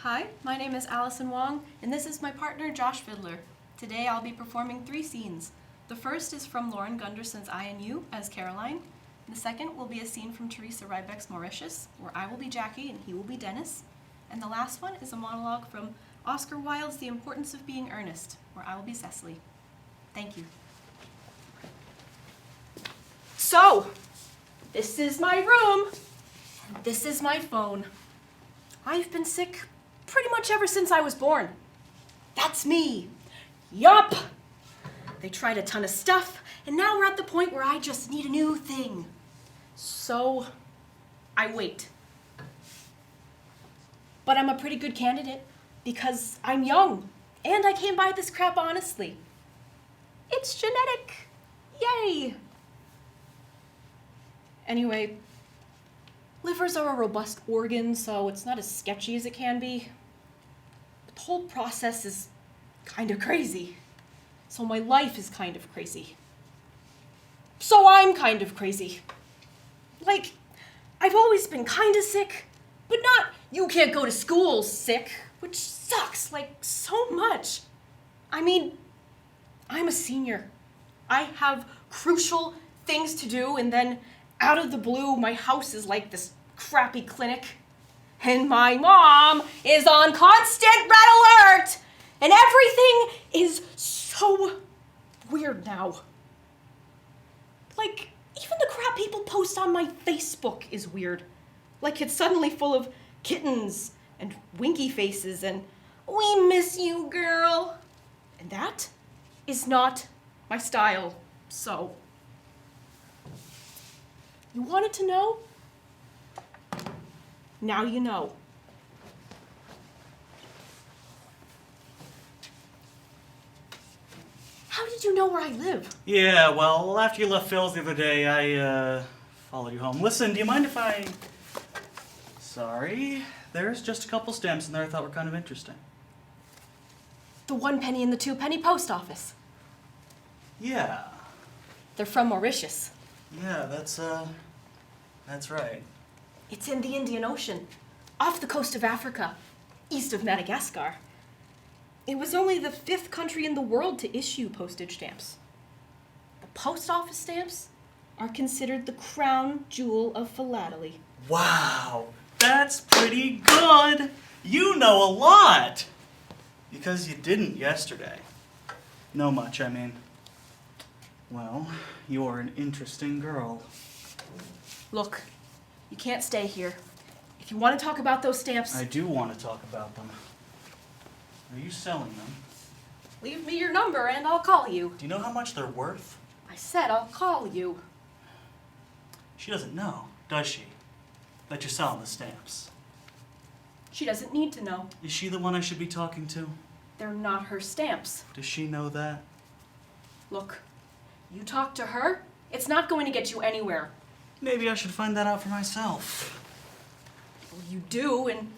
Hi, my name is Allison Wong, and this is my partner Josh Fiddler. Today I'll be performing 3 scenes. The first is from Lauren Gunderson's INU as Caroline. The second will be a scene from Teresa Rybeck's Mauritius, where I will be Jackie and he will be Dennis. And the last one is a monologue from Oscar Wilde's The Importance of Being Earnest, where I will be Cecily. Thank you. So, this is my room, and this is my phone. I've been sick pretty much ever since I was born. That's me. Yup. They tried a ton of stuff, and now we're at the point where I just need a new thing. So, I wait. But I'm a pretty good candidate because I'm young, and I came by this crap honestly. It's genetic. Yay. Anyway, livers are a robust organ, so it's not as sketchy as it can be. But the whole process is kind of crazy. So my life is kind of crazy. So I'm kind of crazy. Like, I've always been kind of sick, but not you can't go to school sick, which sucks, like, so much. I mean, I'm a senior. I have crucial things to do, and then out of the blue, my house is like this crappy clinic, and my mom is on constant red alert, and everything is so weird now. Like, even the crap people post on my Facebook is weird. Like, it's suddenly full of kittens and winky faces and, "We miss you, girl." And that is not my style, so. You wanted to know? Now you know. How did you know where I live? Yeah, well, after you left Phil's the other day, I followed you home. Listen, do you mind if I... Sorry, there's just a couple stamps in there I thought were kind of interesting. The 1 penny and the 2 penny post office. Yeah. They're from Mauritius. Yeah, that's right. It's in the Indian Ocean, off the coast of Africa, east of Madagascar. It was only the 5th country in the world to issue postage stamps. The post office stamps are considered the crown jewel of philately. Wow, that's pretty good. You know a lot. Because you didn't yesterday. Know much, I mean. Well, you're an interesting girl. Look, you can't stay here. If you want to talk about those stamps... I do want to talk about them. Are you selling them? Leave me your number and I'll call you. Do you know how much they're worth? I said I'll call you. She doesn't know, does she? That you're selling the stamps. She doesn't need to know. Is she the one I should be talking to? They're not her stamps. Does she know that? Look, you talk to her, it's not going to get you anywhere. Maybe I should find that out for myself. Well, you do, and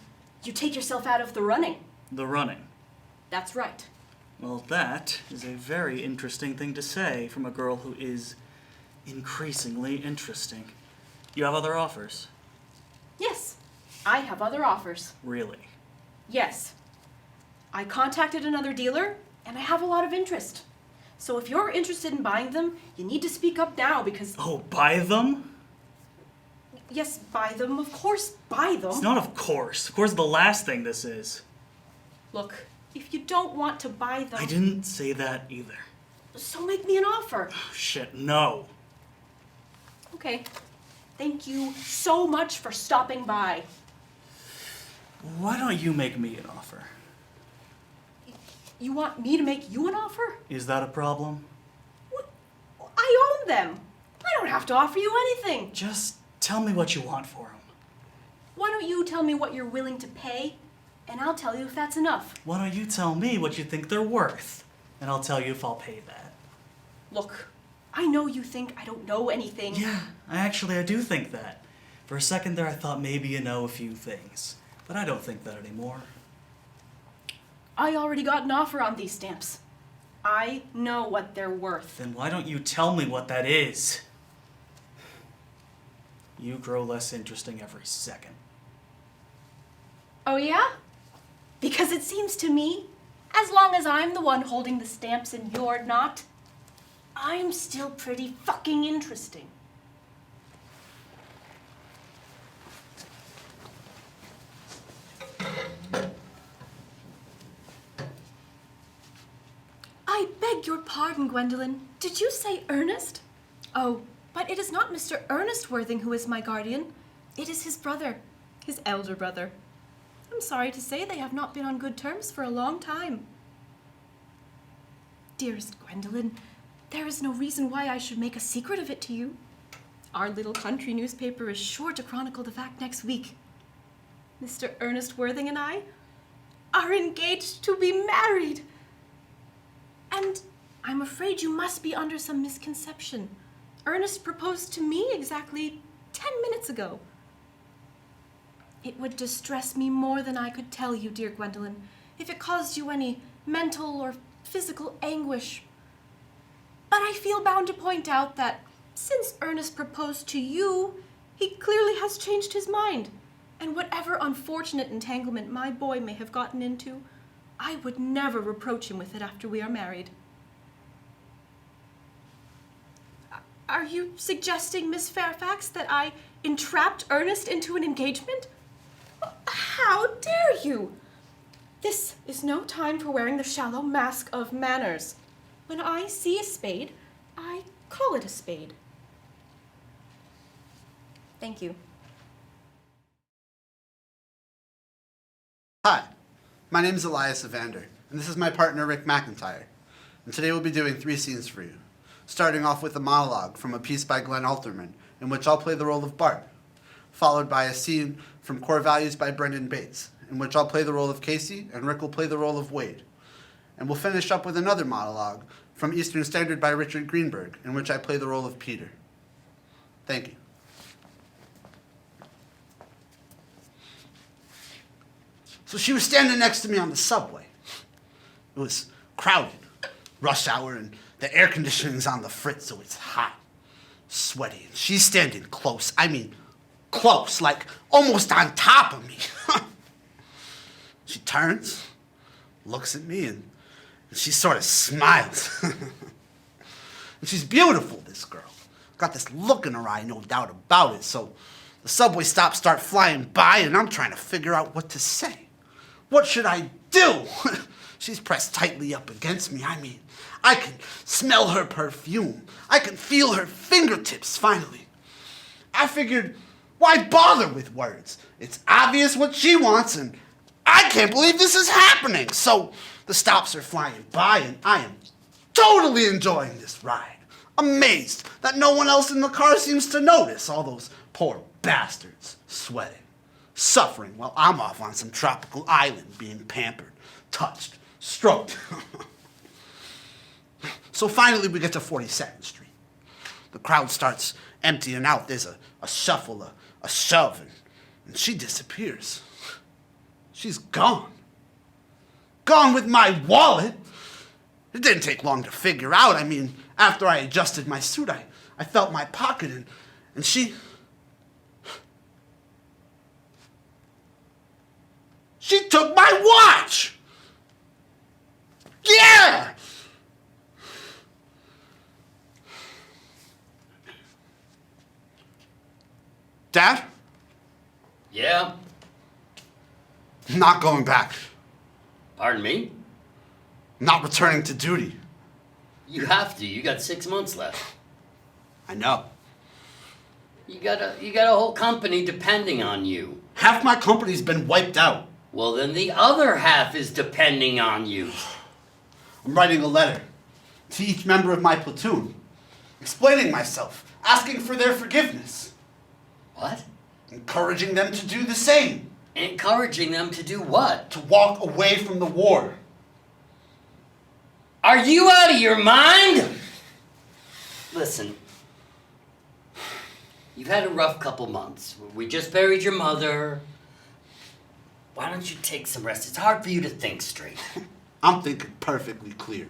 you take yourself out of the running. The running. That's right. Well, that is a very interesting thing to say from a girl who is increasingly interesting. You have other offers? Yes, I have other offers. Really? Yes. I contacted another dealer, and I have a lot of interest. So if you're interested in buying them, you need to speak up now because... Oh, buy them? Yes, buy them. Of course, buy them. It's not of course. Of course, the last thing this is. Look, if you don't want to buy them... I didn't say that either. So make me an offer. Oh, shit, no. Okay. Thank you so much for stopping by. Why don't you make me an offer? You want me to make you an offer? Is that a problem? What? I own them. I don't have to offer you anything. Just tell me what you want for them. Why don't you tell me what you're willing to pay, and I'll tell you if that's enough. Why don't you tell me what you think they're worth, and I'll tell you if I'll pay that. Look, I know you think I don't know anything. Yeah, I do think that. For a second there I thought maybe you know a few things, but I don't think that anymore. I already got an offer on these stamps. I know what they're worth. Then why don't you tell me what that is? You grow less interesting every second. Oh yeah? Because it seems to me, as long as I'm the one holding the stamps and you're not, I'm still pretty fucking interesting. I beg your pardon, Gwendolyn. Did you say Ernest? Oh, but it is not Mr. Ernest Worthing who is my guardian. It is his brother, his elder brother. I'm sorry to say they have not been on good terms for a long time. Dearest Gwendolyn, there is no reason why I should make a secret of it to you. Our little country newspaper is sure to chronicle the fact next week. Mr. Ernest Worthing and I are engaged to be married. And I'm afraid you must be under some misconception. Ernest proposed to me exactly 10 minutes ago. It would distress me more than I could tell you, dear Gwendolyn, if it caused you any mental or physical anguish. But I feel bound to point out that since Ernest proposed to you, he clearly has changed his mind. And whatever unfortunate entanglement my boy may have gotten into, I would never reproach him with it after we are married. Are you suggesting, Miss Fairfax, that I entrapped Ernest into an engagement? How dare you? This is no time for wearing the shallow mask of manners. When I see a spade, I call it a spade. Thank you. Hi, my name is Elias Evander, and this is my partner Rick McIntyre. And today we'll be doing 3 scenes for you, starting off with a monologue from a piece by Glenn Alterman, in which I'll play the role of Bart, followed by a scene from Core Values by Brendan Bates, in which I'll play the role of Casey and Rick will play the role of Wade. And we'll finish up with another monologue from Eastern Standard by Richard Greenberg, in which I play the role of Peter. Thank you. So she was standing next to me on the subway. It was crowded, rush hour, and the air conditioning's on the fritz, so it's hot, sweaty. And she's standing close. I mean, close, like almost on top of me. She turns, looks at me, and she sort of smiles. And she's beautiful, this girl. Got this look in her eye, no doubt about it. So the subway stops start flying by, and I'm trying to figure out what to say. What should I do? She's pressed tightly up against me. I mean, I can smell her perfume. I can feel her fingertips, finally. I figured, why bother with words? It's obvious what she wants, and I can't believe this is happening. So the stops are flying by, and I am totally enjoying this ride. Amazed that no one else in the car seems to notice all those poor bastards sweating, suffering while I'm off on some tropical island being pampered, touched, stroked. So finally we get to 42nd Street. The crowd starts emptying out. There's a shuffle, a shove, and she disappears. She's gone. Gone with my wallet. It didn't take long to figure out. I mean, after I adjusted my suit, I felt my pocket, and she took my watch! Yeah! Dad? Yeah? Not going back. Pardon me? Not returning to duty. You have to. You got 6 months left. I know. You got a whole company depending on you. Half my company's been wiped out. Well, then the other half is depending on you. I'm writing a letter to each member of my platoon, explaining myself, asking for their forgiveness. What? Encouraging them to do the same. Encouraging them to do what? To walk away from the war. Are you out of your mind? Listen, you've had a rough couple months. We just buried your mother. Why don't you take some rest? It's hard for you to think straight. I'm thinking perfectly clear.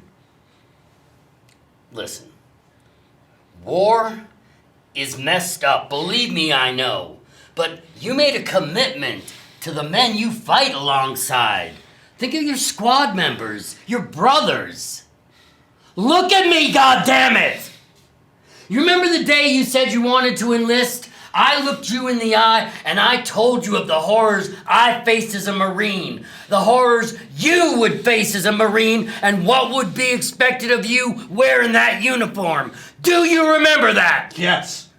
Listen, war is messed up. Believe me, I know. But you made a commitment to the men you fight alongside. Think of your squad members, your brothers. Look at me, goddammit! You remember the day you said you wanted to enlist? I looked you in the eye and I told you of the horrors I faced as a Marine. The horrors you would face as a Marine and what would be expected of you wearing that uniform. Do you remember that? Yes.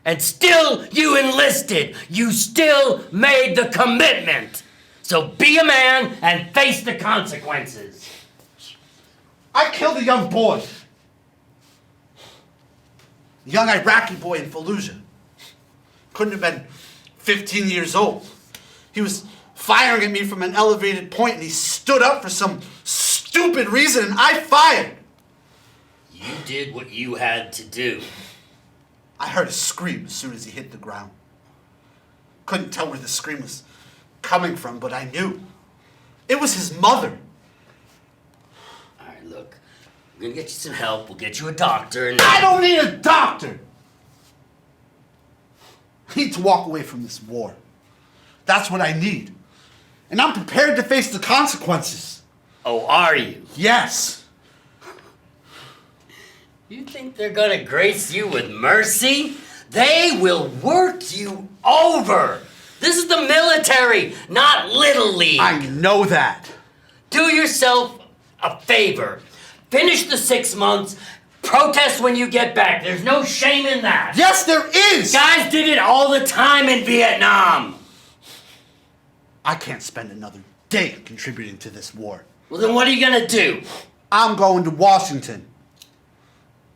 And still you enlisted. You still made the commitment. So be a man and face the consequences. I killed a young boy. A young Iraqi boy in Fallujah. Couldn't have been 15 years old. He was firing at me from an elevated point and he stood up for some stupid reason and I fired. You did what you had to do. I heard a scream as soon as he hit the ground. Couldn't tell where the scream was coming from, but I knew. It was his mother. All right, look. We're gonna get you some help. We'll get you a doctor and... I don't need a doctor. I need to walk away from this war. That's what I need. And I'm prepared to face the consequences. Oh, are you? Yes. You think they're gonna grace you with mercy? They will work you over. This is the military, not Little League. I know that. Do yourself a favor. Finish the 6 months. Protest when you get back. There's no shame in that. Yes, there is. Guys did it all the time in Vietnam. I can't spend another day contributing to this war. Well, then what are you gonna do? I'm going to Washington.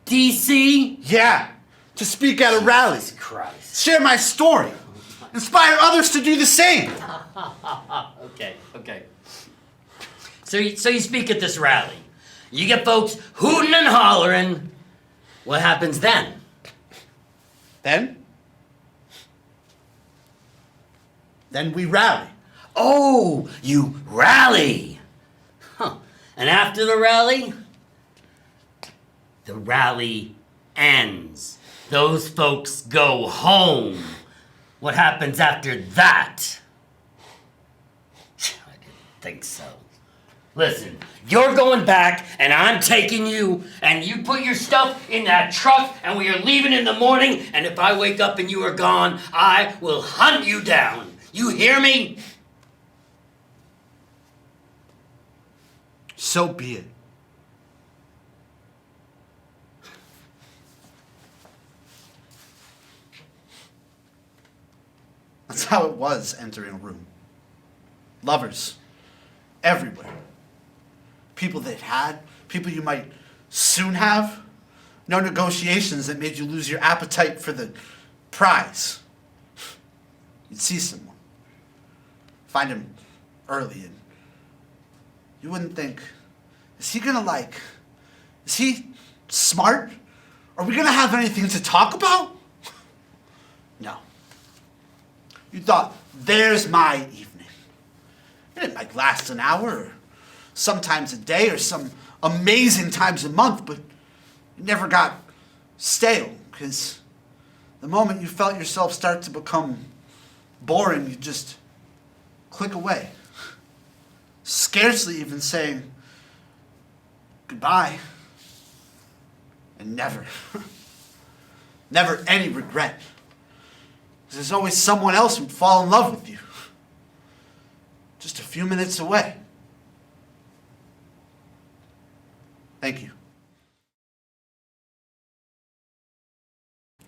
DC? Yeah, to speak at a rally. Jesus Christ. Share my story. Inspire others to do the same. Okay. So you speak at this rally. You get folks hooting and hollering. What happens then? Then we rally. Oh, you rally. Huh. And after the rally ends. Those folks go home. What happens after that? I didn't think so. Listen, you're going back, and I'm taking you, and you put your stuff in that truck, and we are leaving in the morning, and if I wake up and you are gone, I will hunt you down. You hear me? So be it. That's how it was entering a room. Lovers everywhere. People that had, people you might soon have. No negotiations that made you lose your appetite for the prize. You'd see someone, find him early, and you wouldn't think, is he smart? Are we gonna have anything to talk about? No. You thought, there's my evening. It might last an hour, or sometimes a day, or some amazing times a month, but it never got stale, because the moment you felt yourself start to become boring, you just click away. Scarcely even saying goodbye. And never, never any regret. Because there's always someone else who'd fall in love with you. Just a few minutes away. Thank you.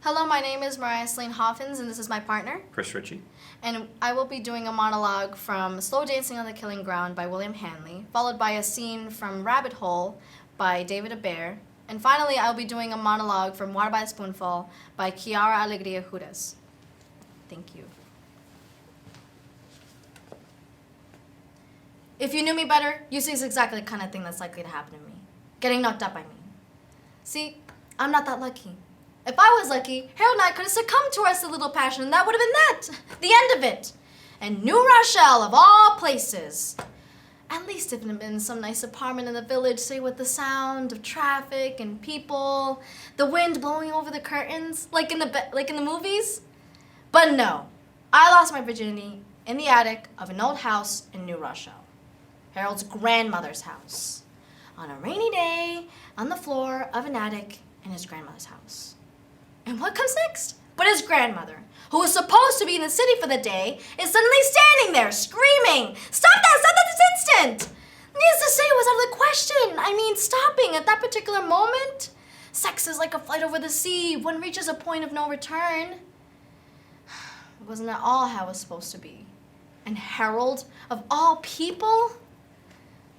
Hello, my name is Mariah Slane Hoffins, and this is my partner. Chris Ritchie. And I will be doing a monologue from Slow Dancing on the Killing Ground by William Hanley, followed by a scene from Rabbit Hole by David Abair, and finally I'll be doing a monologue from Water by the Spoonful by Chiara Alegria Judas. Thank you. If you knew me better, you see it's exactly the kind of thing that's likely to happen to me. Getting knocked up, I mean. See, I'm not that lucky. If I was lucky, Harold and I could have succumbed to our silly little passion, and that would have been that. The end of it. And New Rochelle, of all places. At least if it had been some nice apartment in the village, say with the sound of traffic and people, the wind blowing over the curtains, like in the movies. But no, I lost my virginity in the attic of an old house in New Rochelle. Harold's grandmother's house. On a rainy day, on the floor of an attic in his grandmother's house. And what comes next? But his grandmother, who was supposed to be in the city for the day, is suddenly standing there, screaming, "Stop that! Stop that this instant!" Needless to say, it was out of the question. I mean, stopping at that particular moment. Sex is like a flight over the sea. One reaches a point of no return. It wasn't at all how it was supposed to be. And Harold, of all people?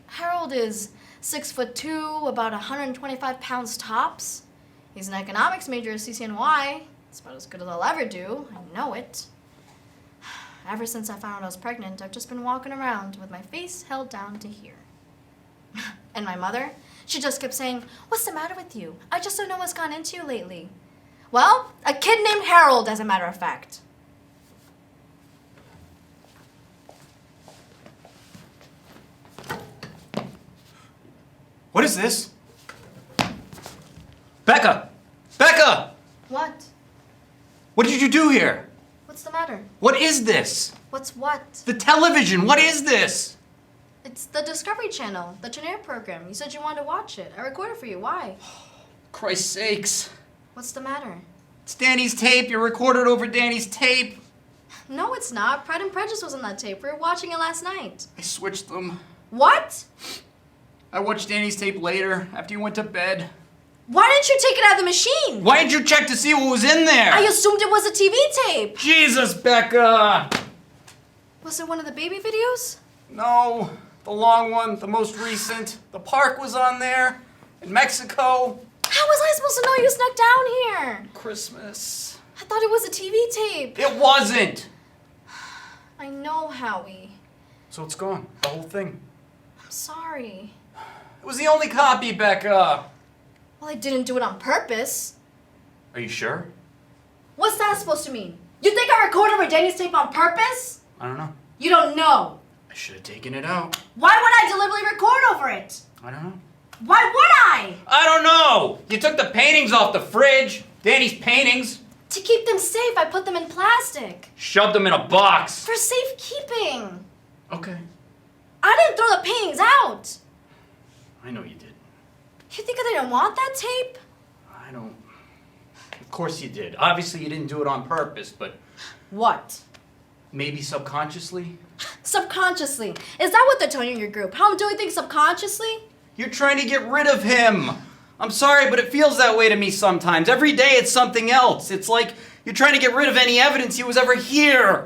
Harold is 6'2", about 125 pounds tops. He's an economics major at CCNY. It's about as good as I'll ever do. I know it. Ever since I found out I was pregnant, I've just been walking around with my face held down to here. And my mother, she just kept saying, "What's the matter with you? I just don't know what's gone into you lately." Well, a kid named Harold, as a matter of fact. What is this? Becca! Becca! What? What did you do here? What's the matter? What is this? What's what? The television! What is this? It's the Discovery Channel, the Janair program. You said you wanted to watch it. I recorded for you. Why? Christ's sakes. What's the matter? It's Danny's tape. You recorded over Danny's tape. No, it's not. Pride and Prejudice was on that tape. We were watching it last night. I switched them. What? I watched Danny's tape later, after you went to bed. Why didn't you take it out of the machine? Why didn't you check to see what was in there? I assumed it was a TV tape. Jesus, Becca! Was it one of the baby videos? No, the long one, the most recent. The park was on there. In Mexico. How was I supposed to know you snuck down here? Christmas. I thought it was a TV tape. It wasn't! I know, Howie. So it's gone. The whole thing. I'm sorry. It was the only copy, Becca. Well, I didn't do it on purpose. Are you sure? What's that supposed to mean? You think I recorded over Danny's tape on purpose? I don't know. You don't know. I should have taken it out. Why would I deliberately record over it? I don't know. Why would I? I don't know! You took the paintings off the fridge. Danny's paintings. To keep them safe, I put them in plastic. Shoved them in a box. For safekeeping. Okay. I didn't throw the paintings out. I know you did. You think I didn't want that tape? I don't... Of course you did. Obviously you didn't do it on purpose, but What? maybe subconsciously? Subconsciously. Is that what they're telling you in your group? How I'm doing things subconsciously? You're trying to get rid of him. I'm sorry, but it feels that way to me sometimes. Every day it's something else. It's like you're trying to get rid of any evidence he was ever here.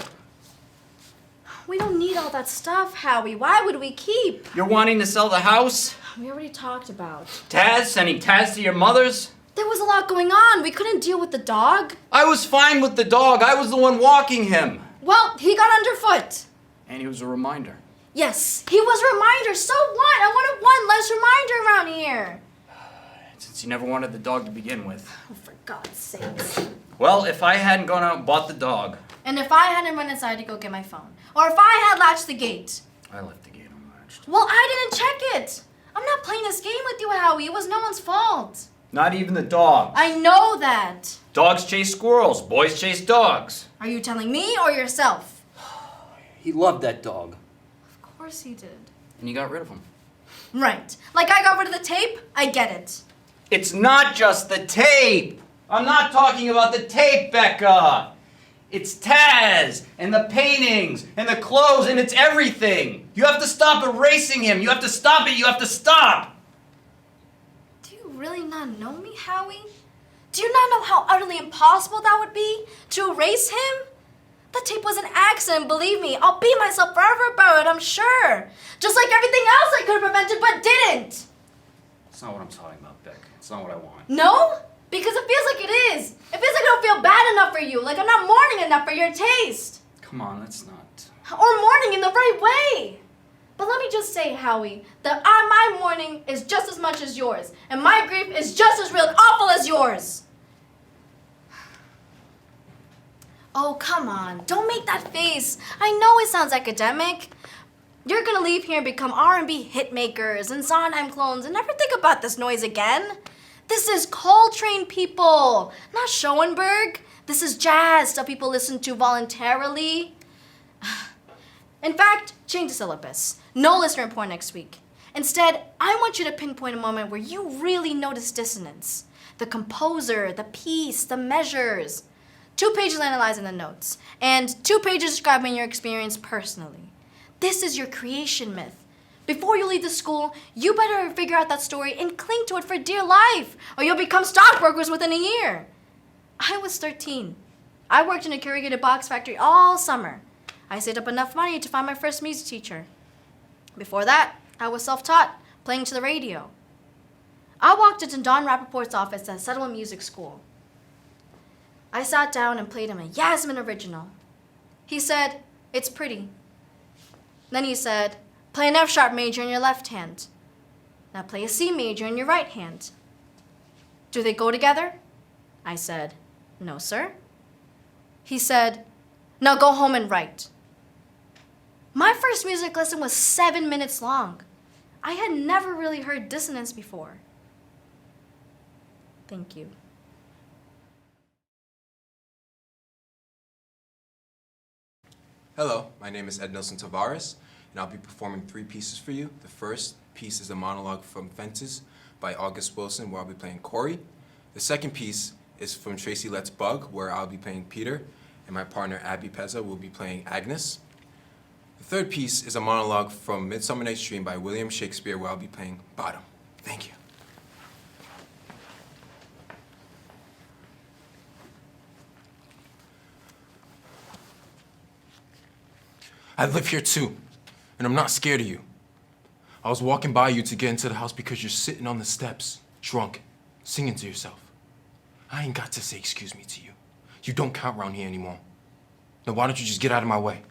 We don't need all that stuff, Howie. Why would we keep? You're wanting to sell the house? We already talked about. Taz? Sending Taz to your mother's? There was a lot going on. We couldn't deal with the dog. I was fine with the dog. I was the one walking him. Well, he got underfoot. And he was a reminder. Yes, he was a reminder. So what? I wanted one less reminder around here. Since you never wanted the dog to begin with. Oh, for God's sakes. Well, if I hadn't gone out and bought the dog. And if I hadn't run inside to go get my phone. Or if I had latched the gate. I left the gate unlatched. Well, I didn't check it. I'm not playing this game with you, Howie. It was no one's fault. Not even the dog. I know that. Dogs chase squirrels. Boys chase dogs. Are you telling me or yourself? He loved that dog. Of course he did. And you got rid of him. Right. Like I got rid of the tape, I get it. It's not just the tape. I'm not talking about the tape, Becca. It's Taz, and the paintings, and the clothes, and it's everything. You have to stop erasing him. You have to stop it. You have to stop. Do you really not know me, Howie? Do you not know how utterly impossible that would be? To erase him? The tape was an accident, believe me. I'll beat myself forever about it, I'm sure. Just like everything else I could have prevented but didn't. That's not what I'm talking about, Beck. It's not what I want. No? Because it feels like it is. It feels like I don't feel bad enough for you. Like I'm not mourning enough for your taste. Come on, let's not. Or mourning in the right way. But let me just say, Howie, that my mourning is just as much as yours. And my grief is just as real and awful as yours. Oh, come on. Don't make that face. I know it sounds academic. You're gonna leave here and become R&B hitmakers and Sondheim clones and never think about this noise again. This is Coltrane, people, not Schoenberg. This is jazz, stuff people listen to voluntarily. In fact, change the syllabus. No listener report next week. Instead, I want you to pinpoint a moment where you really notice dissonance. The composer, the piece, the measures. 2 pages analyzing the notes, and 2 pages describing your experience personally. This is your creation myth. Before you leave the school, you better figure out that story and cling to it for dear life, or you'll become stockbrokers within a year. I was 13. I worked in a corrugated box factory all summer. I saved up enough money to find my first music teacher. Before that, I was self-taught, playing to the radio. I walked into Don Rappaport's office at Settlement Music School. I sat down and played him a Yasmin original. He said, "It's pretty." Then he said, "Play an F sharp major in your left hand. Now play a C major in your right hand." "Do they go together?" I said, "No, sir." He said, "Now go home and write." My first music lesson was 7 minutes long. I had never really heard dissonance before. Thank you. Hello, my name is Ed Nelson Tavares, and I'll be performing 3 pieces for you. The first piece is a monologue from Fences by August Wilson, where I'll be playing Corey. The second piece is from Tracy Let's Bug, where I'll be playing Peter, and my partner Abby Pezza will be playing Agnes. The third piece is a monologue from Midsummer Night's Dream by William Shakespeare, where I'll be playing Bottom. Thank you. I live here too, and I'm not scared of you. I was walking by you to get into the house because you're sitting on the steps, drunk, singing to yourself. I ain't got to say excuse me to you. You don't count around here anymore. Now why don't you just get out of my way?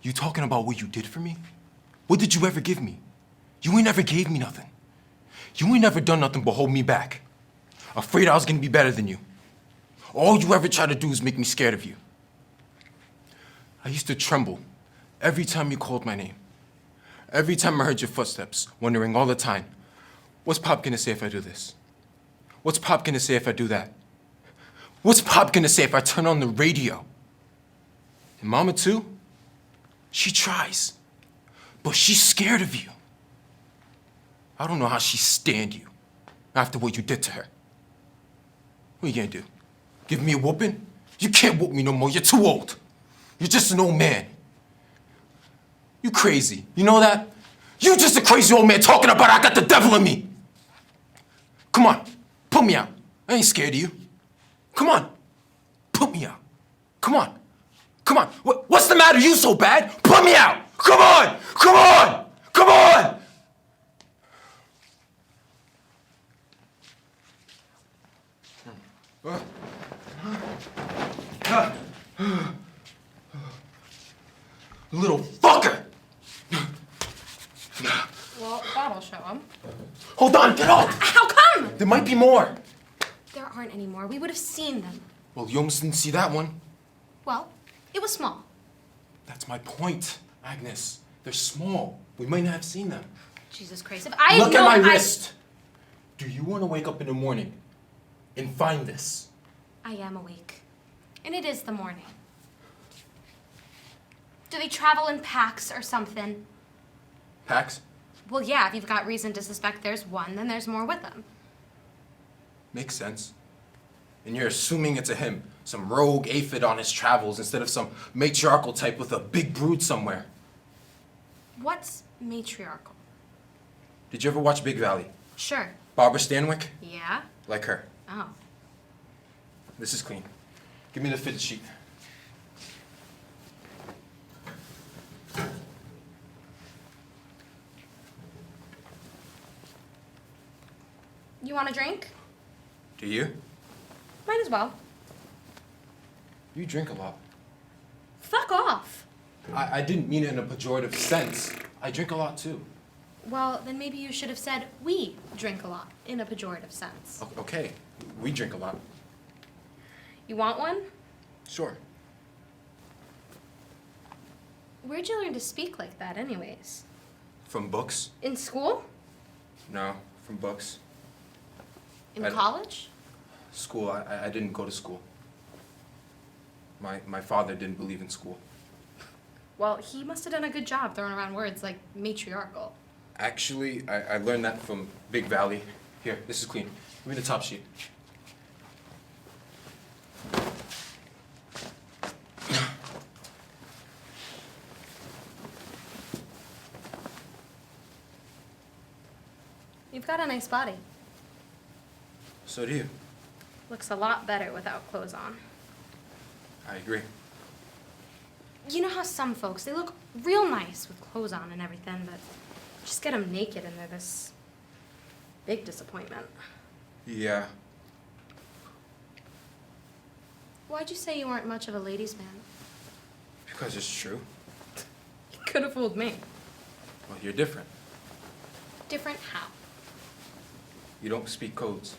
You talking about what you did for me? What did you ever give me? You ain't never gave me nothing. You ain't never done nothing but hold me back. Afraid I was gonna be better than you. All you ever try to do is make me scared of you. I used to tremble every time you called my name. Every time I heard your footsteps, wondering all the time, what's Pop gonna say if I do this? What's Pop gonna say if I do that? What's Pop gonna say if I turn on the radio? And Mama too? She tries, but she's scared of you. I don't know how she stand you after what you did to her. What are you gonna do? Give me a whooping? You can't whoop me no more, you're too old. You're just an old man. You crazy, you know that? You just a crazy old man talking about I got the devil in me. Come on, put me out. I ain't scared of you. Come on, put me out. Come on, come on. What's the matter? You so bad? Put me out. Come on, come on, come on. Little fucker! Well, that'll show him. Hold on, get off! How come? There might be more. There aren't any more. We would have seen them. Well, you almost didn't see that one. Well, it was small. That's my point, Agnes. They're small. We might not have seen them. Jesus Christ. If I Look had at my known wrist. Do you want to wake up in the morning and find this? I am awake. And it is the morning. Do they travel in packs or something? Pax? Well, yeah, if you've got reason to suspect there's one, then there's more with them. Makes sense. And you're assuming it's a him, some rogue aphid on his travels instead of some matriarchal type with a big brood somewhere. What's matriarchal? Did you ever watch Big Valley? Sure. Barbara Stanwyck? Yeah? Like her. Oh. This is clean. Give me the fitted sheet. You want a drink? Do you? Might as well. You drink a lot. Fuck off. I didn't mean it in a pejorative sense. I drink a lot too. Well, then maybe you should have said we drink a lot in a pejorative sense. Okay, we drink a lot. You want one? Sure. Where'd you learn to speak like that anyways? From books? In school? No, from books. In I- college? School, I didn't go to school. My father didn't believe in school. Well, he must have done a good job throwing around words like matriarchal. Actually, I learned that from Big Valley. Here, this is clean. Give me the top sheet. You've got a nice body. So do you. Looks a lot better without clothes on. I agree. You know how some folks, they look real nice with clothes on and everything, but just get them naked and they're this big disappointment. Yeah. Why'd you say you weren't much of a ladies' man? Because it's true. You could have fooled me. Well, you're different. Different how? You don't speak codes.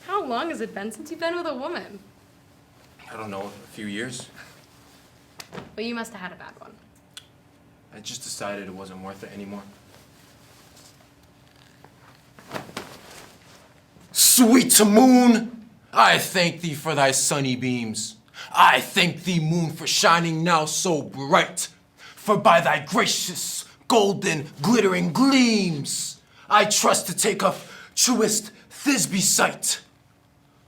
How long has it been since you've been with a woman? I don't know, a few years. Well, you must have had a bad one. I just decided it wasn't worth it anymore. Sweet moon, I thank thee for thy sunny beams. I thank thee, moon, for shining now so bright. For by thy gracious, golden, glittering gleams, I trust to take up truest Thisbe sight.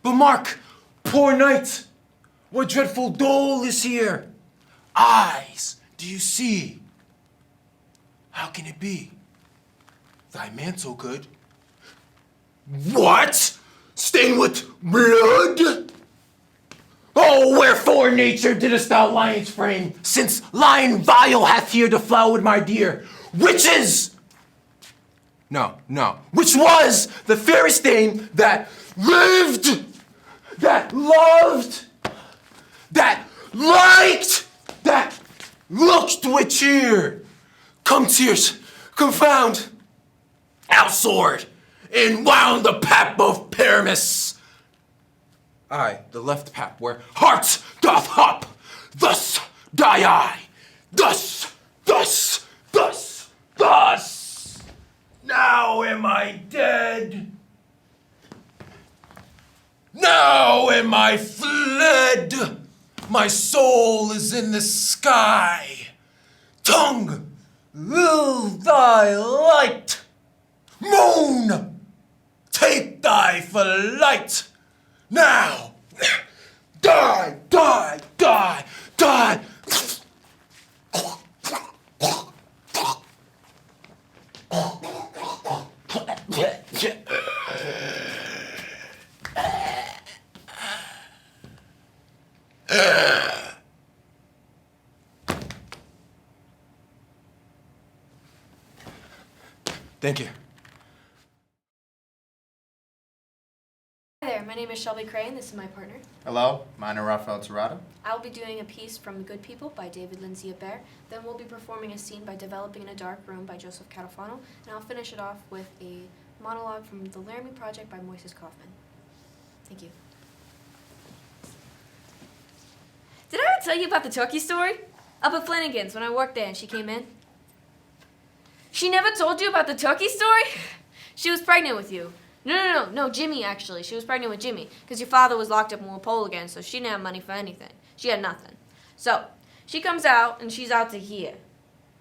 But mark, poor night, what dreadful dole is here? Eyes, do you see? How can it be? Thy mantle good. What? Stained with blood? Oh, wherefore, nature, didst thou lion's frame, since lion vile hath here deflowered my dear? Witches! No, which was the fairest dame that lived, that loved, that liked, that looked with cheer. Come tears, confound, outsoared, and wound the pap of Paramus. I, the left pap, where heart doth hop, thus die I, thus. Now am I dead. Now am I fled. My soul is in the sky. Tongue, will thy light. Moon, take thy flight. Now, die. Thank you. Hi there, my name is Shelby Crane. This is my partner. Hello, mine are Rafael Tirado. I'll be doing a piece from Good People by David Lindsay Bear. Then we'll be performing a scene by Developing in a Dark Room by Joseph Catalfano. And I'll finish it off with a monologue from The Laramie Project by Moises Kaufman. Thank you. Did I ever tell you about the turkey story? Up at Flanagan's when I worked there and she came in. She never told you about the turkey story? She was pregnant with you. No, Jimmy actually. She was pregnant with Jimmy because your father was locked up in Walpole again, so she didn't have money for anything. She had nothing. So, she comes out and she's out to here.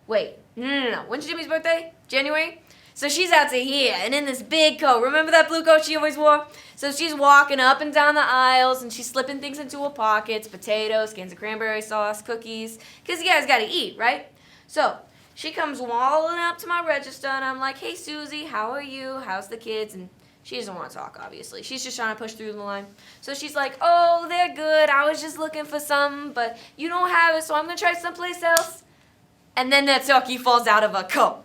Wait, no. When's Jimmy's birthday? January? So she's out to here and in this big coat. Remember that blue coat she always wore? So she's walking up and down the aisles and she's slipping things into her pockets, potatoes, cans of cranberry sauce, cookies, because you guys got to eat, right? So she comes walling up to my register and I'm like, hey, Susie, how are you? How's the kids? And she doesn't want to talk, obviously. She's just trying to push through the line. So she's like, oh, they're good. I was just looking for something, but you don't have it, so I'm going to try someplace else. And then that turkey falls out of her coat.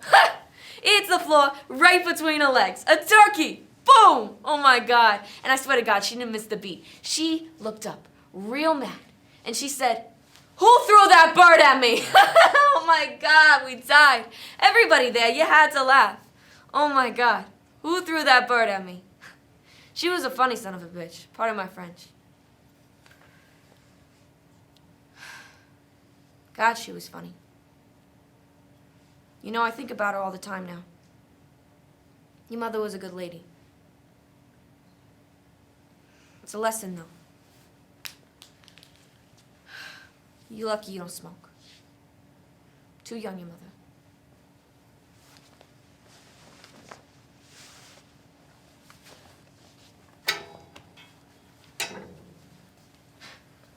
It's the floor right between her legs. A turkey. Boom. Oh, my God. And I swear to God, she didn't miss the beat. She looked up real mad, and she said, who threw that bird at me? Oh, my God, we died. Everybody there, you had to laugh. Oh, my God. Who threw that bird at me? She was a funny son of a bitch. Pardon my French. God, she was funny. You know, I think about her all the time now. Your mother was a good lady. It's a lesson, though. You're lucky you don't smoke. Too young, your mother.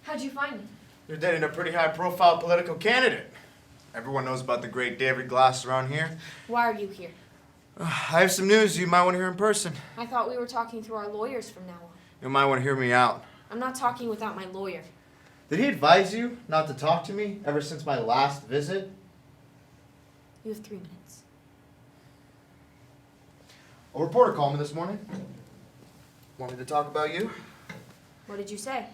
How'd you find me? You're dating a pretty high-profile political candidate. Everyone knows about the great David Glass around here. Why are you here? I have some news you might want to hear in person. I thought we were talking through our lawyers from now on. You might want to hear me out. I'm not talking without my lawyer. Did he advise you not to talk to me ever since my last visit? You have 3 minutes. A reporter called me this morning. Want me to talk about you? What did you say?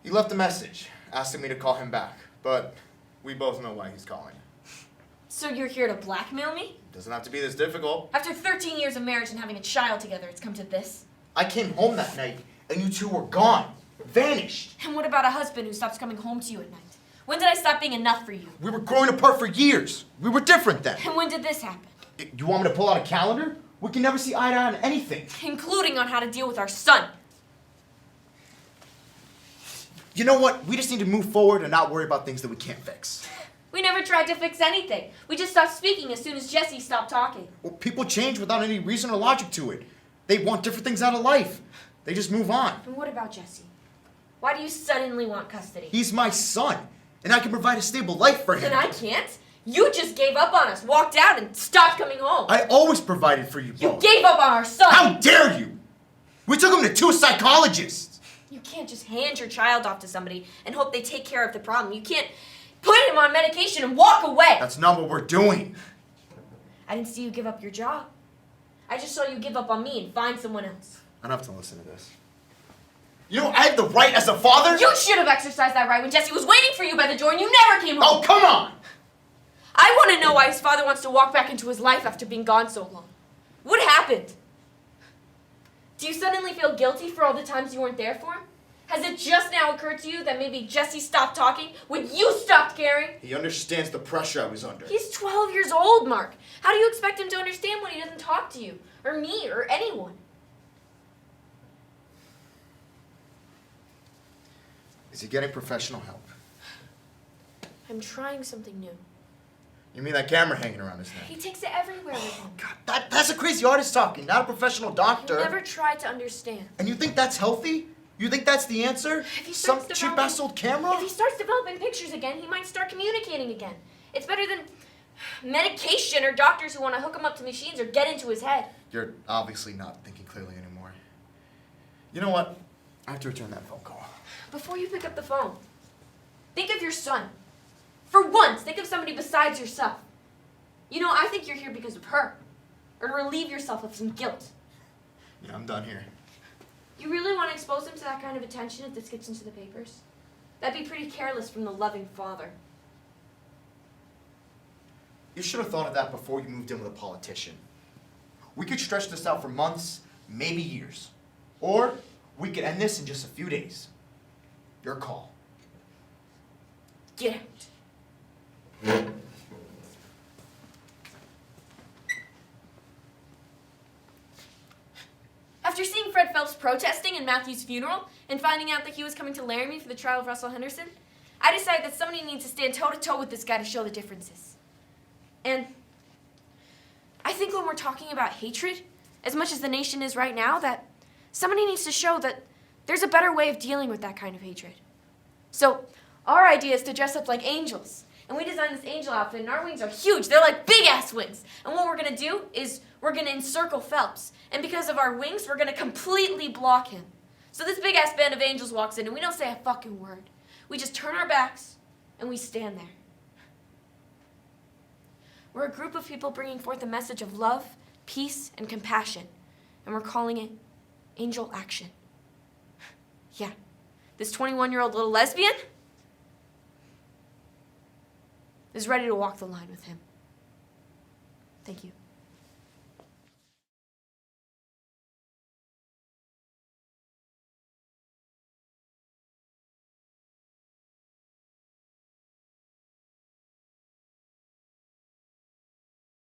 He left a message asking me to call him back, but we both know why he's calling. So you're here to blackmail me? Doesn't have to be this difficult. After 13 years of marriage and having a child together, it's come to this? I came home that night and you two were gone. Vanished. And what about a husband who stops coming home to you at night? When did I stop being enough for you? We were growing apart for years. We were different then. And when did this happen? You want me to pull out a calendar? We can never see eye to eye on anything. Including on how to deal with our son. You know what? We just need to move forward and not worry about things that we can't fix. We never tried to fix anything. We just stopped speaking as soon as Jesse stopped talking. Well, people change without any reason or logic to it. They want different things out of life. They just move on. And what about Jesse? Why do you suddenly want custody? He's my son, and I can provide a stable life for him. And I can't? You just gave up on us, walked out, and stopped coming home. I always provided for you You both. gave up on our son! How dare you? We took him to 2 psychologists. You can't just hand your child off to somebody and hope they take care of the problem. You can't put him on medication and walk away. That's not what we're doing. I didn't see you give up your job. I just saw you give up on me and find someone else. I don't have to listen to this. You know, I have the right as a father. You should have exercised that right when Jesse was waiting for you by the door and you never came home. Oh, come on! I want to know why his father wants to walk back into his life after being gone so long. What happened? Do you suddenly feel guilty for all the times you weren't there for him? Has it just now occurred to you that maybe Jesse stopped talking when you stopped caring? He understands the pressure I was under. He's 12 years old, Mark. How do you expect him to understand when he doesn't talk to you, or me, or anyone? Is he getting professional help? I'm trying something new. You mean that camera hanging around his neck? He takes it everywhere with him. God, that's a crazy artist talking, not a professional doctor. He never tried to understand. And you think that's healthy? You think that's the answer? If he Some starts cheap-ass old camera? If he starts developing pictures again, he might start communicating again. It's better than medication or doctors who want to hook him up to machines or get into his head. You're obviously not thinking clearly anymore. You know what? I have to return that phone call. Before you pick up the phone, think of your son. For once, think of somebody besides yourself. You know, I think you're here because of her. Or to relieve yourself of some guilt. Yeah, I'm done here. You really want to expose him to that kind of attention if this gets into the papers? That'd be pretty careless from the loving father. You should have thought of that before you moved in with a politician. We could stretch this out for months, maybe years. Or we could end this in just a few days. Your call. Get out. After seeing Fred Phelps protesting in Matthew's funeral and finding out that he was coming to Laramie for the trial of Russell Henderson, I decided that somebody needs to stand toe-to-toe with this guy to show the differences. And I think when we're talking about hatred, as much as the nation is right now, that somebody needs to show that there's a better way of dealing with that kind of hatred. So our idea is to dress up like angels. And we designed this angel outfit, and our wings are huge. They're like big-ass wings. And what we're going to do is we're going to encircle Phelps. And because of our wings, we're going to completely block him. So this big-ass band of angels walks in, and we don't say a fucking word. We just turn our backs, and we stand there. We're a group of people bringing forth a message of love, peace, and compassion. And we're calling it Angel Action. Yeah, this 21-year-old little lesbian is ready to walk the line with him. Thank you.